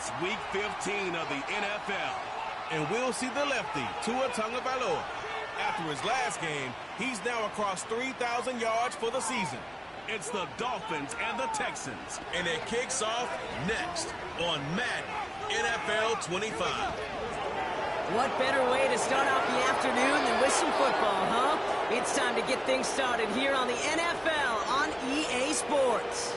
It's Week 15 of the NFL, and we'll see the lefty, Tua Tagovailoa. After his last game, he's now across 3,000 yards for the season. It's the Dolphins and the Texans, and it kicks off next on Madden NFL 25. What better way to start off the afternoon than with some football, huh? It's time to get things started here on the NFL on EA Sports.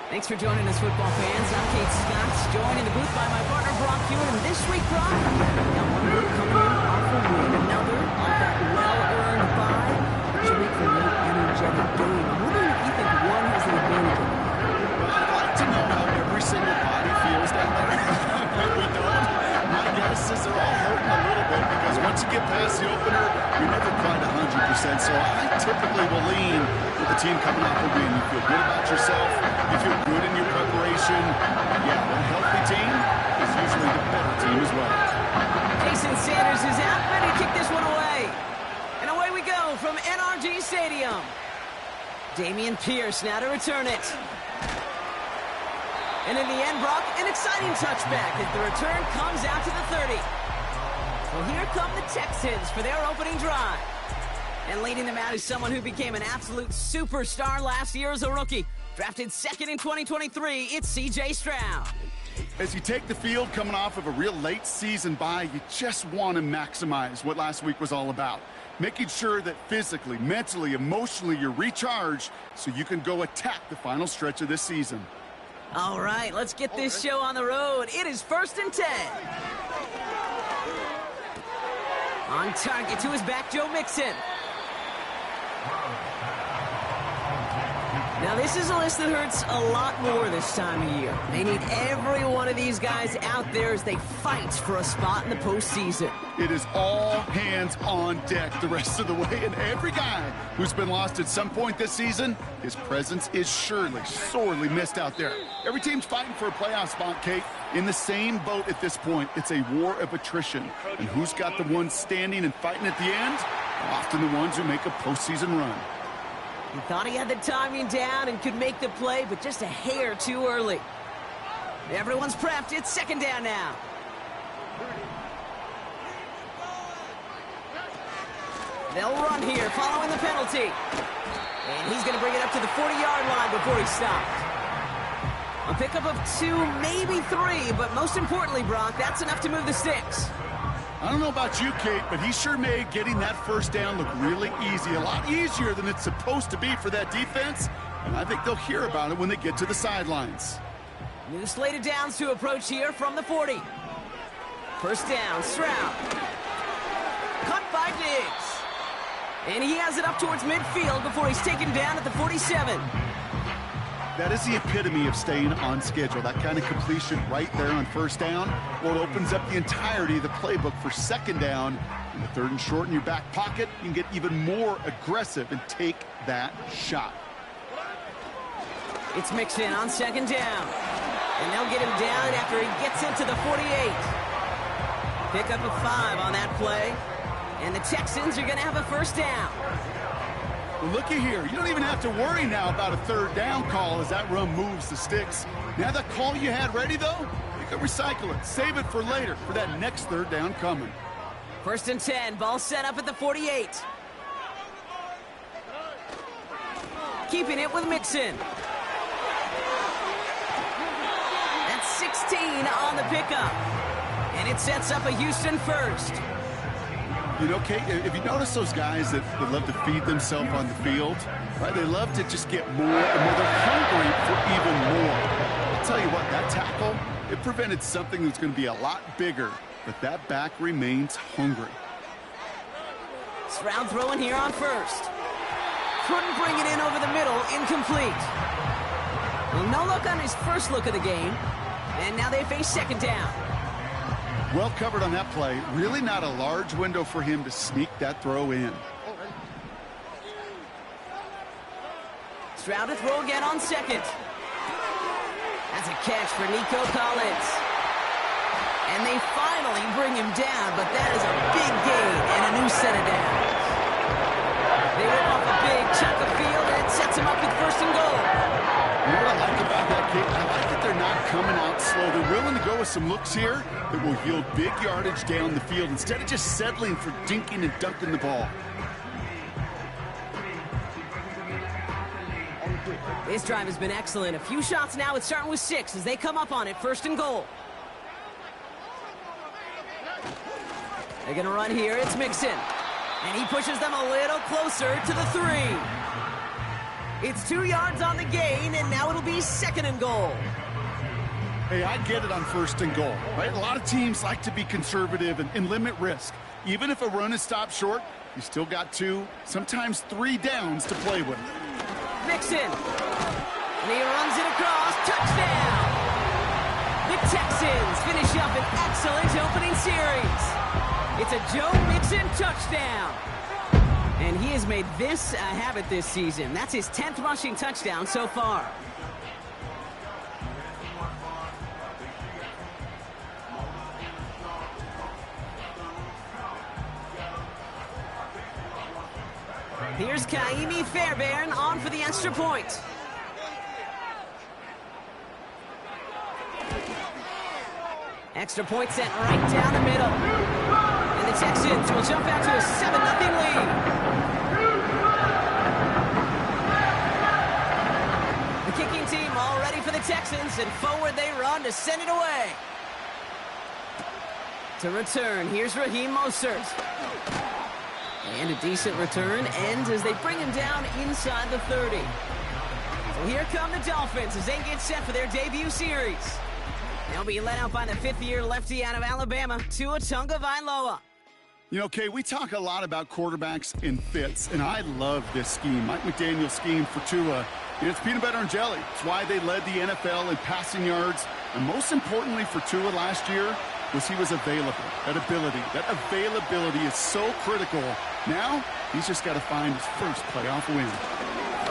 Thanks for joining us, football fans. I'm Kate Scott, joined in the booth by my partner, Brock Hewitt. And this week, Brock, got one group coming in off a win, another off that well-earned bye. It's a week for a really energetic game. I'm wondering if you think one has the advantage of it. Well, I'd like to know how every single body feels down there. We don't. My guess is they're all hurting a little bit because once you get past the opener, you're never quite 100%. So I typically will lean with the team coming off a win. You feel good about yourself. You feel good in your preparation. Yeah, a healthy team is usually the better team as well. Jason Sanders is out, ready to kick this one away. And away we go from NRG Stadium. Dameon Pierce now to return it. And in the end, Brock, an exciting touchback as the return comes out to the 30. Well, here come the Texans for their opening drive. And leading them out is someone who became an absolute superstar last year as a rookie. Drafted second in 2023, it's C.J. Stroud. As you take the field coming off of a real late season bye, you just want to maximize what last week was all about. Making sure that physically, mentally, emotionally, you're recharged so you can go attack the final stretch of this season. All right, let's get this show on the road. It is 1st and 10. On target to his back, Joe Mixon. Now, this is a list that hurts a lot more this time of year. They need every one of these guys out there as they fight for a spot in the postseason. It is all hands on deck the rest of the way, and every guy who's been lost at some point this season, his presence is surely sorely missed out there. Every team's fighting for a playoff spot, Kate. In the same boat at this point, it's a war of attrition. And who's got the ones standing and fighting at the end? Often the ones who make a postseason run. He thought he had the timing down and could make the play, but just a hair too early. Everyone's prepped. It's 2nd down now. They'll run here following the penalty. And he's going to bring it up to the 40-yard line before he stopped. A pickup of 2, maybe 3, but most importantly, Brock, that's enough to move the sticks. I don't know about you, Kate, but he sure made getting that 1st down look really easy. A lot easier than it's supposed to be for that defense. And I think they'll hear about it when they get to the sidelines. New slate of downs to approach here from the 40. 1st down, Stroud. Cut by Diggs. And he has it up towards midfield before he's taken down at the 47. That is the epitome of staying on schedule. That kind of completion right there on 1st down. Well, it opens up the entirety of the playbook for 2nd down. In the 3rd and short in your back pocket, you can get even more aggressive and take that shot. It's Mixon on 2nd down. And they'll get him down after he gets into the 48. Pick up a 5 on that play. And the Texans are going to have a 1st down. Well, looky here. You don't even have to worry now about a 3rd down call as that run moves the sticks. Now that call you had ready, though, you can recycle it. Save it for later for that next 3rd down coming. 1st and 10. Ball set up at the 48. Keeping it with Mixon. That's 16 on the pickup. And it sets up a Houston 1st. You know, Kate, if you notice those guys that love to feed themselves on the field, right? They love to just get more and more. They're hungry for even more. I'll tell you what, that tackle, it prevented something that's going to be a lot bigger, but that back remains hungry. Stroud throwing here on 1st. Couldn't bring it in over the middle, incomplete. Well, no look on his first look of the game, and now they face 2nd down. Well covered on that play. Really not a large window for him to sneak that throw in. Stroud to throw again on 2nd. That's a catch for Nico Collins. And they finally bring him down, but that is a big gain and a new set of downs. They rip off a big chunk of field, and it sets him up with 1st and goal. You know what I like about that kick? I like that they're not coming out slow. They're willing to go with some looks here that will yield big yardage down the field instead of just settling for dinking and dunking the ball. This drive has been excellent. A few shots now. It's starting with 6 as they come up on it. 1st and goal. They're going to run here. It's Mixon. And he pushes them a little closer to the 3. It's 2 yards on the gain, and now it'll be 2nd and goal. Hey, I get it on 1st and goal, right? A lot of teams like to be conservative and limit risk. Even if a run is stopped short, you still got 2, sometimes 3 downs to play with. Mixon. And he runs it across. Touchdown! The Texans finish up an excellent opening series. It's a Joe Mixon touchdown. And he has made this a habit this season. That's his 10th rushing touchdown so far. Here's Kaimi Fairbairn on for the extra point. Extra point sent right down the middle. And the Texans will jump out to a 7-0 lead. The kicking team all ready for the Texans, and forward they run to send it away. To return, here's Raheem Mostert. And a decent return ends as they bring him down inside the 30. So here come the Dolphins as they get set for their debut series. They'll be led out by the 5th-year lefty out of Alabama, Tua Tagovailoa. You know, Kay, we talk a lot about quarterbacks and fits, and I love this scheme. Mike McDaniel's scheme for Tua, it's peanut butter and jelly. It's why they led the NFL in passing yards. And most importantly for Tua last year was he was available. That availability is so critical. Now, he's just got to find his first playoff win.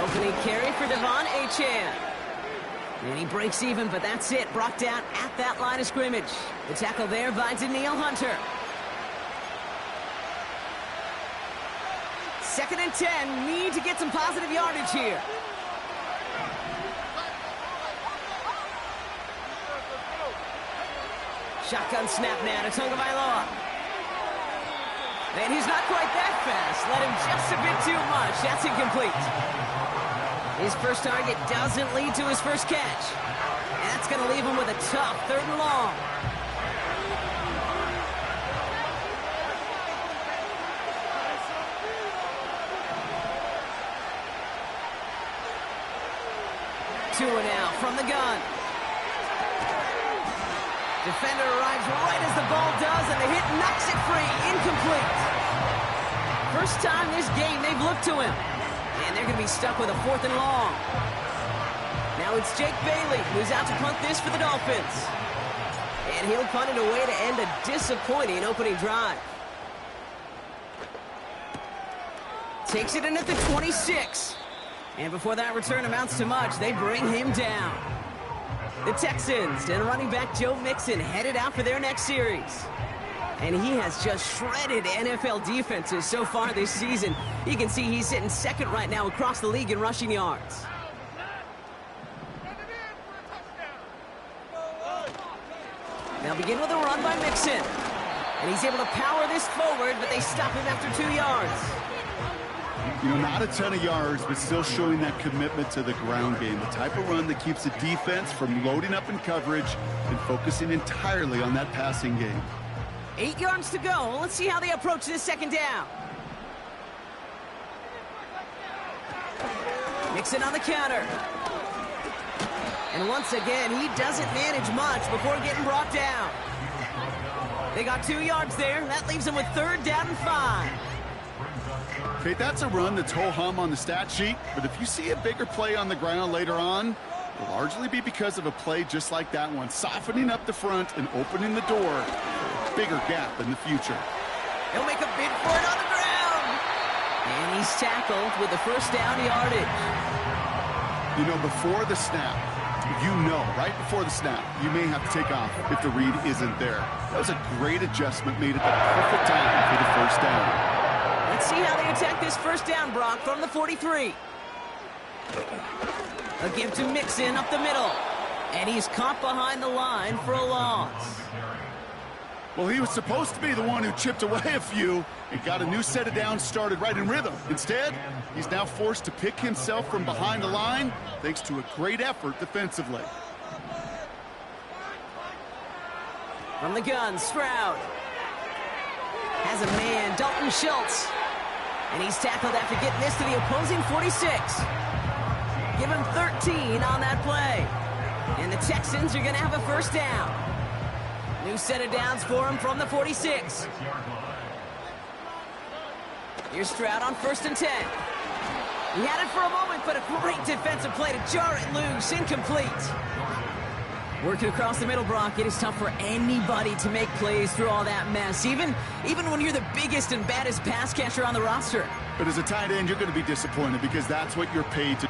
Opening carry for Devon Achane. And he breaks even, but that's it. Brought down at that line of scrimmage. The tackle there by Danielle Hunter. 2nd and 10. Need to get some positive yardage here. Shotgun snap now to Tagovailoa. And he's not quite that fast. Let him just a bit too much. That's incomplete. His first target doesn't lead to his first catch. And that's going to leave him with a tough 3rd and long. Tua now from the gun. Defender arrives right as the ball does, and the hit knocks it free. Incomplete. First time this game they've looked to him. And they're going to be stuck with a 4th and long. Now it's Jake Bailey who's out to punt this for the Dolphins. And he'll punt it away to end a disappointing opening drive. Takes it in at the 26. And before that return amounts to much, they bring him down. The Texans and running back Joe Mixon headed out for their next series. And he has just shredded NFL defenses so far this season. You can see he's sitting 2nd right now across the league in rushing yards. They'll begin with a run by Mixon. And he's able to power this forward, but they stop him after 2 yards. You know, not a ton of yards, but still showing that commitment to the ground game. The type of run that keeps the defense from loading up in coverage and focusing entirely on that passing game. 8 yards to go. Let's see how they approach this 2nd down. Mixon on the counter. And once again, he doesn't manage much before getting brought down. They got 2 yards there. That leaves them with 3rd down and 5. Okay, that's a run that's ho-hum on the stat sheet, but if you see a bigger play on the ground later on, it'll largely be because of a play just like that one, softening up the front and opening the door for a bigger gap in the future. He'll make a bid for it on the ground. And he's tackled with the 1st down yardage. You know, before the snap, right before the snap, you may have to take off if the read isn't there. That was a great adjustment made at the perfect time for the 1st down. Let's see how they attack this 1st down, Brock, from the 43. A give to Mixon up the middle. And he's caught behind the line for a loss. Well, he was supposed to be the one who chipped away a few and got a new set of downs started right in rhythm. Instead, he's now forced to pick himself from behind the line thanks to a great effort defensively. From the gun, Stroud has a man, Dalton Schultz. And he's tackled after getting this to the opposing 46. Give him 13 on that play. And the Texans are going to have a first down. New set of downs for him from the 46. Here's Stroud on 1st and 10. He had it for a moment, but a great defensive play to jar it loose. Incomplete. Working across the middle, Brock, it is tough for anybody to make plays through all that mess, even when you're the biggest and baddest pass catcher on the roster. But as a tight end, you're going to be disappointed because that's what you're paid to